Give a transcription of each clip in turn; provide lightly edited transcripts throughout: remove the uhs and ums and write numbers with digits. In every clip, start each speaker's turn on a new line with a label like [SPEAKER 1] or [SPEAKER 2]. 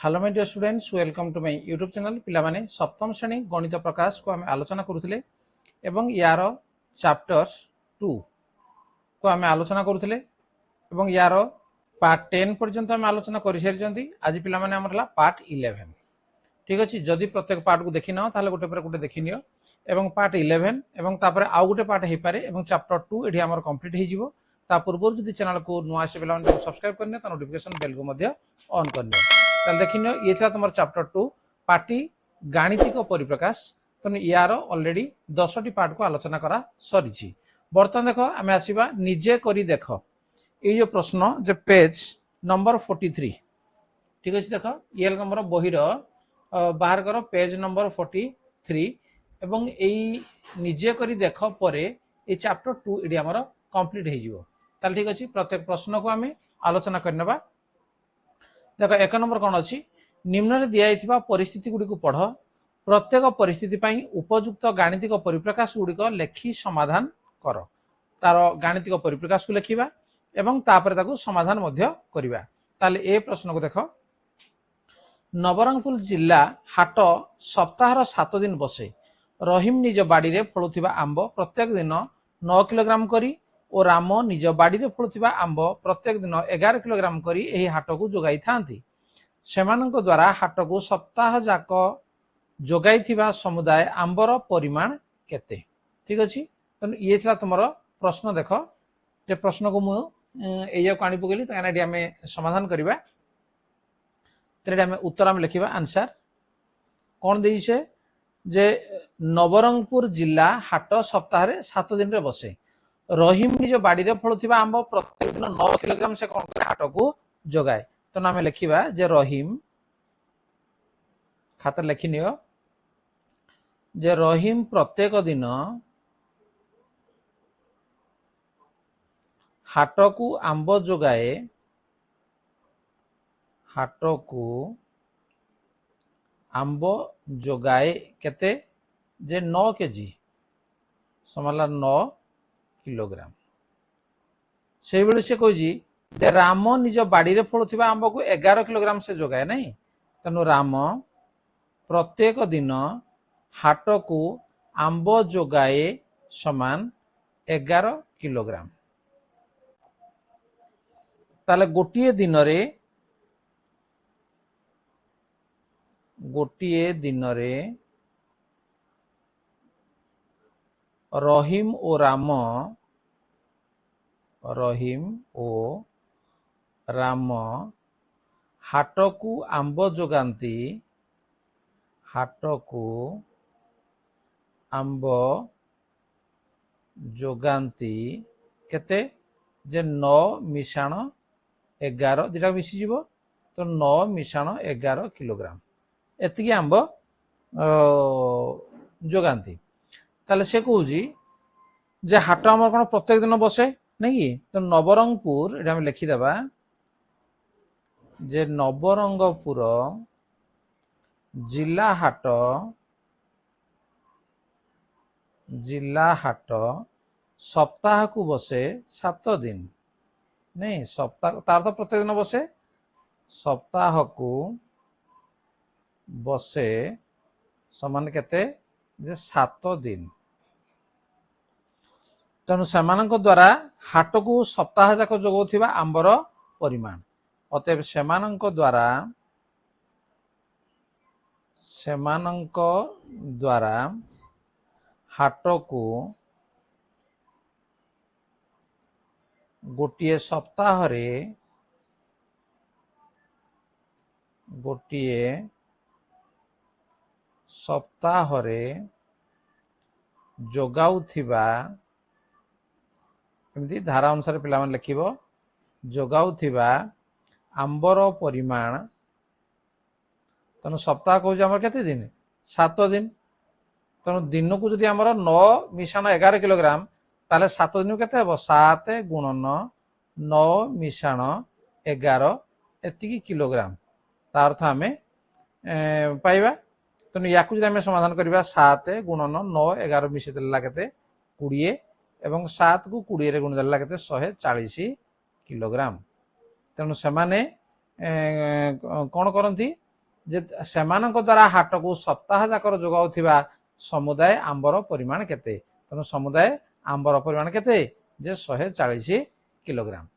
[SPEAKER 1] Hello my dear students, welcome to my YouTube channel. पिला माने सप्तम श्रेणी गणित प्रकाश को आम आलोचना करुथिले एवं यार चैप्टर्स 2 को आम आलोचना करुथिले एवं यार पार्ट 10 पर्यंत आम आलोचना कर सारी। आज पिला माने हमर पार्ट 11। ठीक अच्छे, जदि प्रत्येक पार्ट को देखि न ताले गोटे पर गोटे देखि नियो एवं पार्ट 11 एवं तापर आउ गोटे पार्ट हे पारे एवं चैप्टर 2 एठी हमर कंप्लीट हे जिवो। ता पूर्व जदि चैनल को नुआ आसे पिला माने सब्सक्राइब करने ता नोटिफिकेशन बेल को मध्य ऑन करने। ताले देखिन ये था तुम चैप्टर 2 पार्टी गाणितिक परिप्रकाश। तो यार ऑलरेडी 10टी पार्ट को आलोचना करा सरी। बर्तमान देख आम आसवा निजे करी देख ये जो प्रश्न जो पेज नंबर 43। ठीक अच्छे, देख ये तुम बहिर बाहर कर पेज नंबर 43 एवं यही निजे करी देख पर ये चैप्टर 2 ये आमर कंप्लीट हो। ठीक अच्छे, प्रत्येक प्रश्न को आम आलोचना करने। देख एक नंबर कौन अच्छी निम्न दिया परिस्थिति गुड़ी पढ़, प्रत्येक परिस्थिति उपयुक्त गाणितिक परिप्रकाश गुड़िक लेखि समाधान कर। तार गाणितिक परिप्रकाश को लिखा एवं तापर ताकू समाधान करवा। ताले ए प्रश्न को देख, नवरंगपुर जिला हाट सप्ताहर 7 दिन बसे। रहीम निज बाड़ी रे फलुथिबा आंब प्रत्येक दिन 9 किलोग्राम करी और राम निज बाड़ी रे फलुथिबा आंब प्रत्येक दिन 11 किलोग्राम करी एही हाट को जोगाई थांती। सेमानक द्वारा हाट को सप्ताह जाक जोगाई समुदाय आंबर परिमाण केते। ठीक अच्छे, तो ये तुम प्रश्न देख जे प्रश्न को मुझे आनी पकड़ी तो आम समाधान करवा। उत्तर आम लिखा आंसर कौन दे जे नवरंगपुर जिला हाट सप्ताह 7 दिन रे बसे। रहीम निज बाड़ी रे फलुथिबा आंब प्रत्येक दिन 9 किलोग्राम से कौन करे हाट को जोगाए। तो आम लिखा जे रहीम खाता लिखि नियो जे रहीम प्रत्येक दिन हाट को आंब जोगाए, हाट को आंब जोगाए केते जे 9 केजी समला 9 किलोग्राम। से बेले से कही राम निज बाड़ी रे फलुथिबा आंब को 11 किलोग्राम से जोगाए नहीं। तेणु राम प्रत्येक दिन हाट को आंब जोगाए समान 11 किलोग्राम। ताले गोटिए दिन रे रहीम ओ राम हाट को आंब जोगांती, हाट को आंब जोगांती केते जे 9 मिशाण 11 दिटा मिसीजिव। तो 9 मिशाण 11 किलोग्राम एति आंब जोगांती। ताले से कहूँ जे हाट आम कौन प्रत्येक दिन बसे नहीं कि। तो नवरंगपुर ये लिखिदेबा जे नवरंगपुर जिला हाट सप्ताह को बसे 7 दिन नहीं। सप्ताह तार तो प्रत्येक दिन बसे, सप्ताह को बसे समान केते जे 7 दिन। तेणु सेमानक द्वारा हाट को सप्ताह जाक जोगाउथिबा आंबर परिमाण। अतएव सेमानक द्वारा हाट को गोटिए सप्ताह रे जोगाउथिबा एमती धारा अनुसार पिला मन लिखिबो जोगाउथिबा आंबर परिमाण। तेणु सप्ताह कहूँ केते दिन 7 दिन। तेणु दिन को जदि आमर 9 मिशाण 11 किलोग्राम ताले 7 दिन केते हेबो 7 गुणन 9 मिशाण 11 एतिकी किलोग्राम। तार अर्थ आम पाइबा। तेणु या समाधान करवा 7 गुणन 9 11 मिशे देला केते 20 एवं 7 को 20 रे गुण देला केते 140 किलोग्राम। तेणु से कौन करती जे सेमानक द्वारा हाट को सप्ताह जाकर जोगाउथिबा समुदाय आंबर परिमाण केते तेणु समुदाय आंबर परिमाण केते जे 140 किलोग्राम।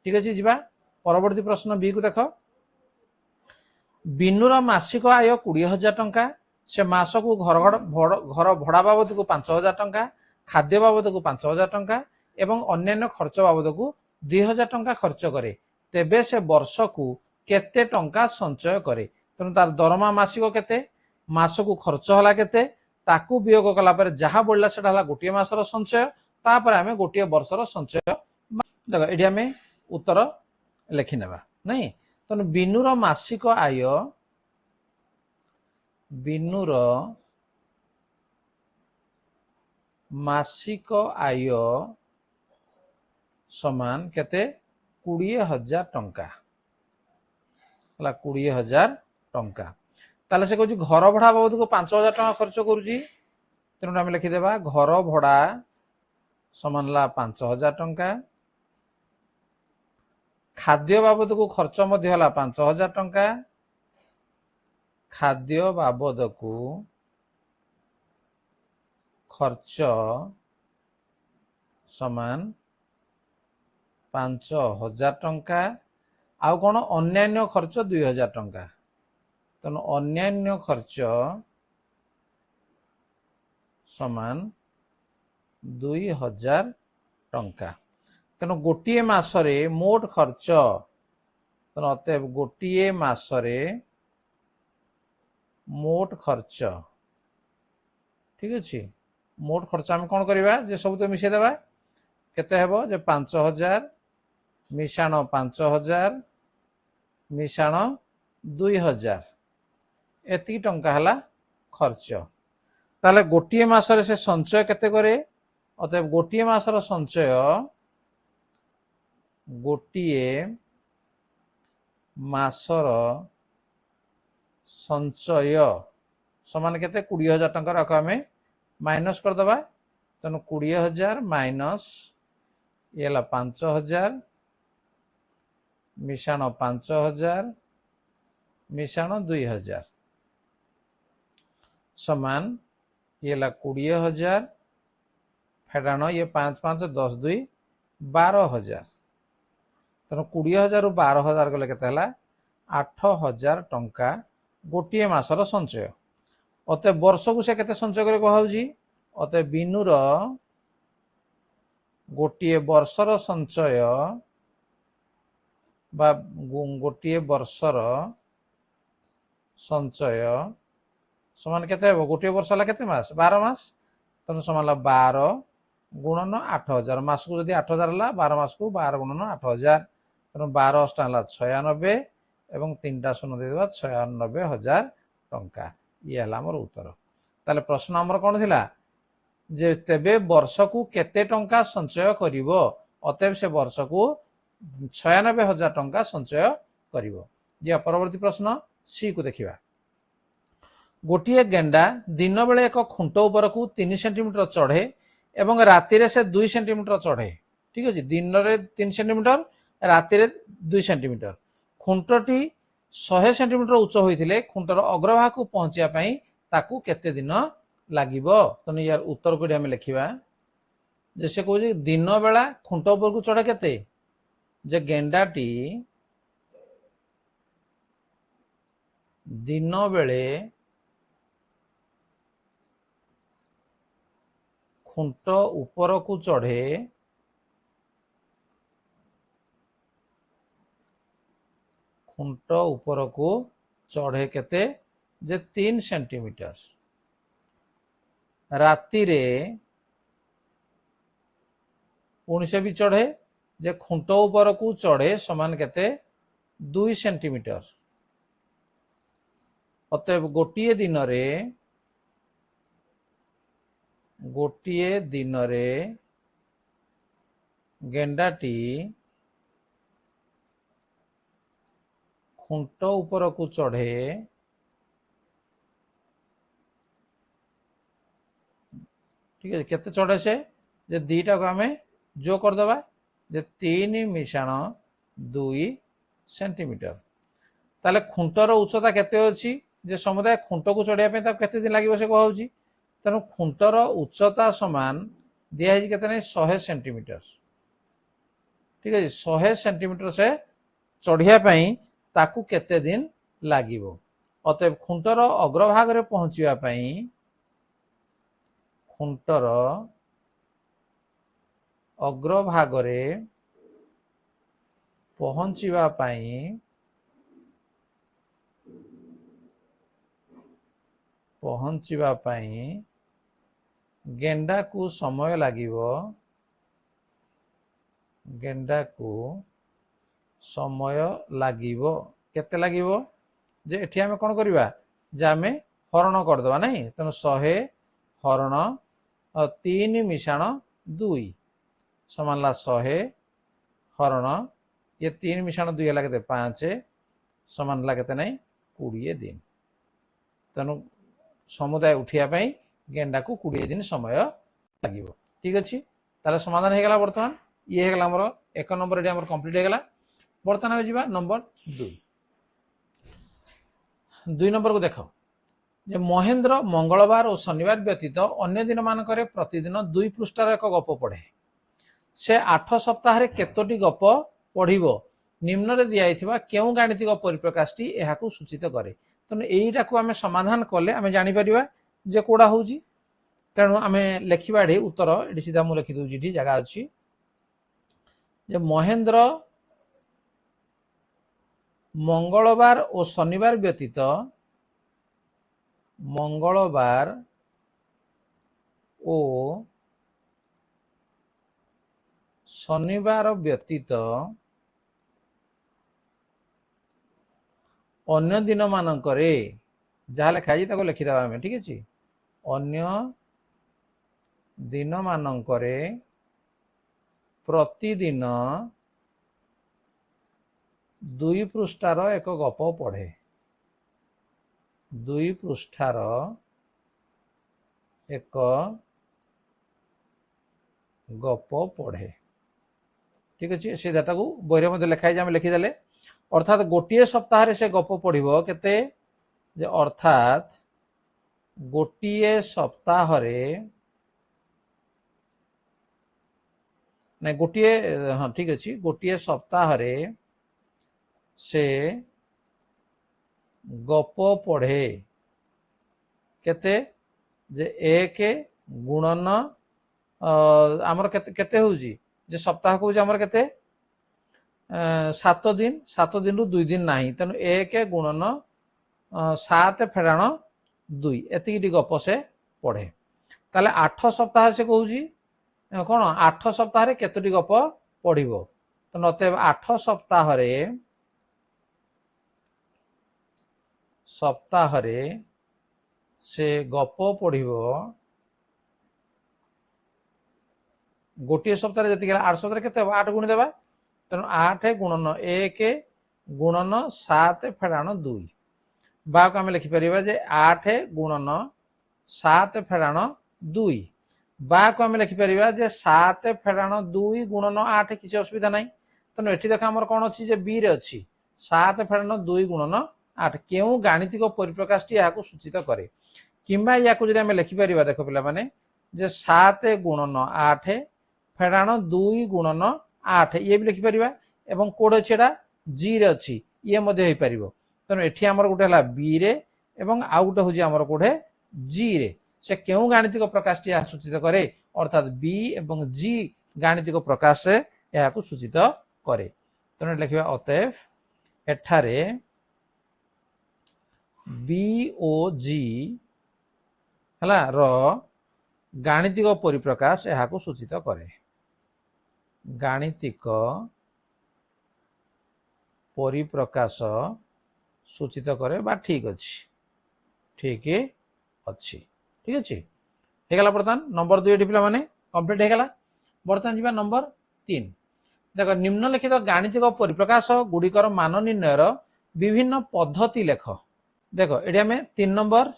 [SPEAKER 1] ठीक अच्छे जीवा परवर्ती प्रश्न बी को देख बिनुर मासिक आय 20,000 टंका से मास को घर भड़ा बाबद को 5,000 टंका खाद्य बाबद को 5,000 टंका एवं अन्य खर्च बाबद को 2,000 टंका खर्च करे तेबे से वर्ष को केते टंका संचय करे तेणु तार दरमा मासिक केते मासकू खर्च हला केते ताकू वियोग कला पर जहा बढ़ला सेटा हला गोटे मासर संचय तापर आमे गोटे वर्षर संचय देखो एठी आमे उत्तर लिखि नेबा नहीं तेणु बिनुर मासिक आय समान केते 20,000 टंका 20,000 टंका ताले से कहूँ घर भड़ा बाबद को 5,000 टंका खर्च करुची तेणु आम लिखिदेवा घर भड़ा समान 5,000 टंका खाद्य बाबद को खर्च 5,000 टंका खाद्य बाबद को खर्च समान 5,000 टंका आउ कौन अन्यान्य खर्च 2,000 टंका तेणु अन्यान्य खर्च समान 2,000 टंका तेणु गोटे मासरे मोट खर्च तेणु अतएव गोटे मासरे मोट खर्च ठीक अच्छे मोट खर्च आम कौन करवा जे सब तो मिसे देवा केते हेबो जे 5,000 मिशाण 5,000 मिशाण 2,000 एति टंका हला खर्च ताले गोटे मासरे से संचय केते करे अतएव गोटे मासर संचय गोटे मासर संचय समान केते 20,000 टंका रखा आमे माइनस कर दबा तेणु 20,000 माइनस ये 5,000 मिशाण 5,000 मिशाण 2,000 समान ये 20,000 फेडाण ये 5 5 10 2 12,000 तेणु 20,000 रु 12,000 गले केते हला 8,000 टंका गोटे मासर संचय अतः वर्ष को से केते संचय करे कहउजी अतः बिनुर गोटे वर्षर संचय बा गोटे वर्षर संचय समान केते हेबो गोटे वर्ष हला केते मास 12 मास तेणु समान 12 गुणन 8,000 मास को जदि 8,000 हला 12 मास को 12 गुणन 8,000 तेणु 12 अष्टा हला 96 एवं 3टा शून्य दे देबा 96,000 टंका ये हला हमर उत्तर ताले प्रश्न हमर कोन थिला जे तेबे वर्ष को केते टंका संचय करिवो अतएव से वर्ष को 96,000 टंका संचय करिवो जे परवर्ती प्रश्न सी को देखिबा गोटे गेंडा दिन बेले एक खुंट उपर को 3 सेंटीमीटर चढ़े एवं राति रे से 2 सेंटीमीटर चढ़े ठीक अच्छे दिन रे 3 सेंटीमीटर राति रे 2 सेंटीमीटर खुंटटी 100 सेंटीमीटर उच्च होइथिले खुंटर अग्रभाग को पहुंचिया पई ताकू केते दिन लागिबो तने यार उत्तर को हम लिखिबा जैसे कहू दिन बेला खुंट उपर को चढ़े केते जे गेंडाटी दिन बेले खुंट ऊपर को चढ़े खुंट ऊपर को चढ़े केते जे 3 सेंटीमीटर राति रे पुणी से भी चढ़े जे खुंट ऊपर को चढ़े समान केते 2 सेंटीमीटर अतएव गोटे दिन रे गेंडाटी खुंट ऊपर को चढ़े ठीक है केते चढ़े से जे दीटा को आमे जो कर दबा जे 3 मिशाण 2 सेंटीमीटर ताले खुंटर उच्चता केते अछि जे समुदाय खुंट को चढ़िया पे ताको केते दिन लागिवो से कहउची तेणु खुंटर उच्चता समान दिया है केते नै 100 सेंटीमीटर ठीक है 100 सेंटीमीटर से चढ़िया पई ताकू केते दिन लागिवो अतएव खुंटर अग्रभाग रे पहुंचिया पई खुंटर अग्रभाग रे पहुंचिवा पई गेंडा को समय लागिवो गेंडा को समय लागिवो केते लागिवो जे एठी हमें कोन करबा जे हमें हरण कर दबा नहीं तनो 100 हरण 3 मिशाण 2 समान ला 100 हरण ये 3 मिशाण 2 हला केते 5 समान ला केते नहीं 20 दिन तेणु समुदाय उठिया पई गेंडा को 20 दिन समय लागिवो ठीक अछि ताले समाधान हे गेला वर्तमान ये हे गेला हमर 1 नंबर एडी हमर कंप्लीट हे गेला वर्तमान हम जिबा नंबर 2 नंबर को देखो जे महेंद्र मंगलवार और शनिवार व्यतीत अन्य दिन मानकरे प्रतिदिन 2 पृष्ठार एक गप पढ़े से 8 सप्ताह रे केतोटी गप पढ़िबो निम्न रे दियाइथिबा केउ गाणितिक परिप्रकाशटी एहाकू सूचित करे तने एईटा को हमें समाधान करले हमें जानि परिबा जे कोडा होउची तेणु हमें लेखिबाडी उत्तर एडी सीधा मु लिखि दउची ठी जगह अछि जे महेंद्र मंगलवार और शनिवार व्यतीत मंगलवार ओ शनिवार व्यतीत अन्य दिन मानकरे जहाँ लिखा जी ताको लिखिदेवा हमें ठीक अछि अन्य दिन मानकरे प्रतिदिन 2 पृष्ठार एक गप पढ़े 2 पृष्ठार एक गप पढ़े ठीक अच्छे से डाटा को बहिरे मध्य लिखाई आम लिखिदेले अर्थात गोटे सप्ताह से गप पढ़िबो केते जे अर्थात गोटे सप्ताह नहीं गोटे हाँ ठीक अच्छे गोटे सप्ताह से गप पढ़े केते जे 1 गुणन आमर केते होउजी जे सप्ताह को आमर केते 7 दिन रु 2 दिन नाही तेनु 1 गुणन 7 फेराण 2 एतिकी गप से पढ़े ताले 8 सप्ताह से कहूजी कौन 8 सप्ताह रे केतोटी गप पढ़िबो तो अतएव 8 सप्ताह रे से गप पढ़िबो गोटे सप्ताह जति 8 सप्ताह केते 8 गुणी देबा तेणु 8 गुणन 1 गुणन 7 फेराण 2 बा को आम लिखिपर जे 8 गुणन 7 फेराण 2 बा को आम लिखिपर जे 7 फेराण 2 गुणन 8 किसी असुविधा ना तेणु एठी देख आमर कौन अच्छी जे बी रे अच्छी 7 फेराण 2 गुणन 8 केउ गाणितिक परिप्रकाशटी यहाँ सूचित करे किंबा या को जदि आम लिखिपर देख पिला माने जे 7 गुणन 8 फेराण 2 गुणन 8 ये भी लिखिपर एवं कोड अच्छी जी रे अच्छी ये मध्य हो पार तेणु एठी आमर गोटे है बी रे एवं आउ गोटे हूँ आमर कोडे जी रे से केउ गाणितिक प्रकाशटी यहाँ सूचित करे अर्थात बी एवं जी गाणितिक प्रकाश से यहाँ सूचित करे तेणु लिखा अतएव एठारे बी ओ जी है रो गाणितिक परिप्रकाश यहाँ सूचित करे गाणितिक परिप्रकाश सूचित करे बा ठीक अच्छी ठीक अच्छी ठीक अच्छे होगा बर्तमान नंबर 2 एटी पे कंप्लीट होगा बर्तमान जी नंबर 3 देख निम्नलिखित गाणितिक परिप्रकाश गुड़िकर मान निर्णयर विभिन्न पद्धति लेख देख ये आम 3 नंबर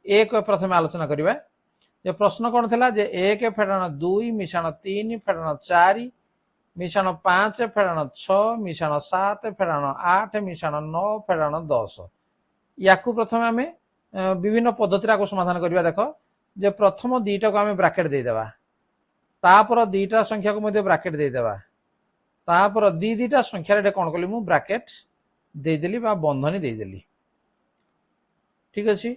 [SPEAKER 1] 1 प्रथम आलोचना करवा जे प्रश्न कौन था जे 1 फेराण 2 मिशाण 3 फेराण 4 मिशाण 5 फेड़ाण 6 मिशाण 7 फेड़ाण 8 मिशाण 9 फेड़ाण 10 या प्रथम आम विभिन्न पद्धति समाधान करवा देख जे प्रथम दीटा को आम ब्राकेट देदेबा तापर दीटा संख्या को ब्राकेट देदेबा तापर दीटा संख्यार कौन कली मु ब्राकेट देदेली बा बंधनी देदेली ठीक अच्छे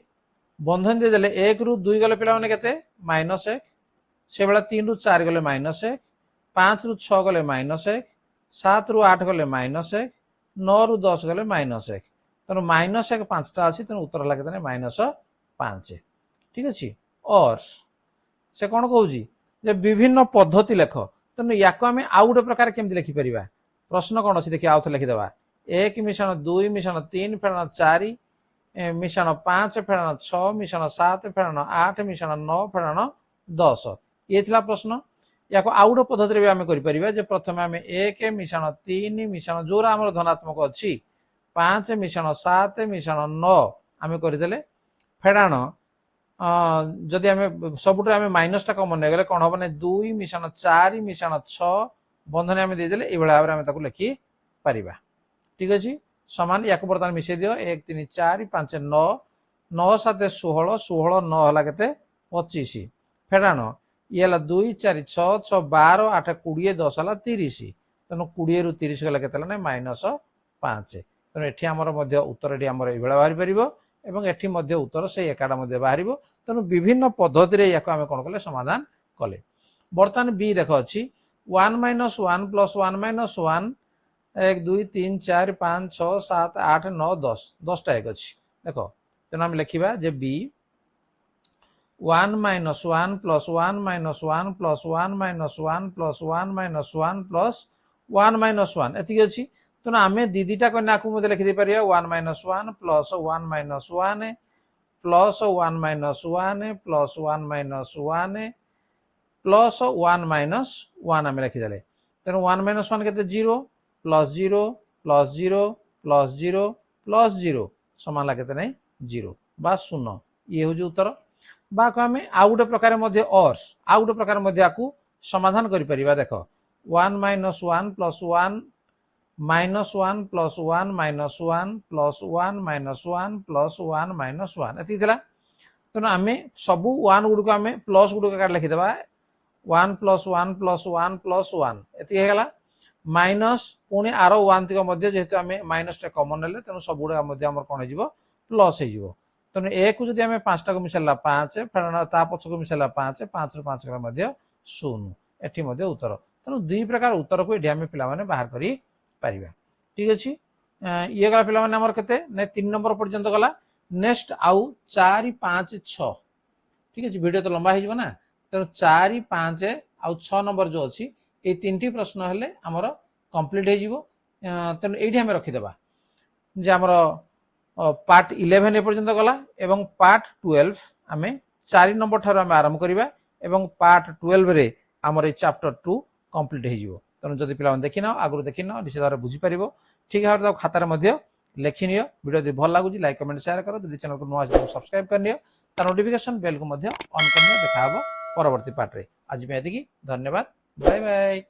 [SPEAKER 1] बंधन देदेले 1 रु 2 गले पिला माने केते -1 से बेला 3 रु 4 गले -1 5 रु 6 गले -1 7 रु 8 गले -1 9 रु 10 गले -1 तेणु -1 5टा अच्छी तेणु उत्तर है केते -5 ठीक अच्छे और से कौन कहूँ जे विभिन्न पद्धति लेख तेणु या आउ गोटे प्रकार केमती लिखिपर प्रश्न कौन अच्छी देखिए आउ थे लिखिदेवा 1 मिशाण 2 मिशाण 3 फेड़ाण 4 मिशाण 5 फेड़ाण 6 मिशाण 7 फेड़ाण 8 मिशाण 9 फेड़ाण 10 ये थिला प्रश्न या आउ गोटे पद्धति भी आम कर प्रथम आम 1 मिशाण 3 मिशाण जोरा आम धनात्मक अच्छी 5 मिशाण 7 मिशाण 9 आम करदे फेड़ाण जदि आम सबुठ आम माइनस टा कमन नहीं कौन हम 2 मिशाण 4 मिशाण 6 बंधन आम देदेले ये भाव में लिखि पार ठीक अच्छे सामान या बर्तमान मिसई दियो 1 3 4 5 9 9 7 16 16 9 है के 25 फेड़ाण ये 2 4 6 6 12 8 20 10 है 30 तेणु 20 रु 30 गला के -5 तेणु ये आमर उत्तर ये बाहर पार एठी उत्तर से एकाटा बाहर तेणु विभिन्न पद्धति या कौन कले समाधान कले बर्तमान बी देख अच्छी 1 - 1 + 1 - 1 1 2 3 4 5 6 7 8 9 10 10टा एक अच्छी देख तेना आम लिखा जे बी 1 - 1 + 1 - 1 + 1 - 1 + 1 + 1 - 1 - 1 एति अच्छी तेना आम दीटा कन्या को लिखिदे पार 1 - 1 + 1 - 1 + 1 - 1 + 1 - 1 + 1 - 1 आम लिखिदे तेणु 1 - 1 के 0 + 0 + 0 + 0 + 0 समान लगे नहीं 0 बा 0 ये हूँ उत्तर बा आम आउ गोटे प्रकार और आउ गोटे प्रकार समाधान कर देख 1 - 1 + 1 -1 + 1 - 1 + 1 + 1 - 1 एति तेणु आम सबू 1 गुड़ को आम प्लस गुड़ लिखिदेवा 1 + 1 + 1 + 1 एति माइनस पुणी आर 1 तक जेहेतु आम माइनस टा कमन ना तेणु सब गुड़ा कौन हो प्लस हो तेणु ए को जब आम 5टा को मिसाला 5 फेड़ाण ता पछ को मिसाला 5 5 रु 5 गला 0 एटी उत्तर तेणु 2 प्रकार उत्तर को ये आम पे बाहर कर ठीक अच्छे ये गला पे के 3 नंबर पर्यंत गला नेक्स्ट आउ 4 5 6 ठीक अच्छे वीडियो तो लंबा हो तेणु 4 5 आउ 6 नंबर जो अच्छी ये 3टी प्रश्न हेले आमर कंप्लीट हो तेणु ये आम रखीदेवा जे आमर पार्ट 11 एपर्यंत गला एवं पार्ट 12 आम 4 नंबर ठार आम आरंभ करवा एवं पार्ट 12 रे आमर चैप्टर 2 कंप्लीट हो तेणु जब पे देखी ना आगुरी देखी ना निश्चित भाव बुझीपार ठीक भाव खातार लिखि नियो वीडियो यदि भल लगुच लाइक कमेंट शेयर करो जब चैनल को नुआ सब्सक्राइब कर नियो नोटिफिकेशन बेल को ऑन कर देखा परवर्ती पार्ट रे आज में एतिकी धन्यवाद बाय बाय।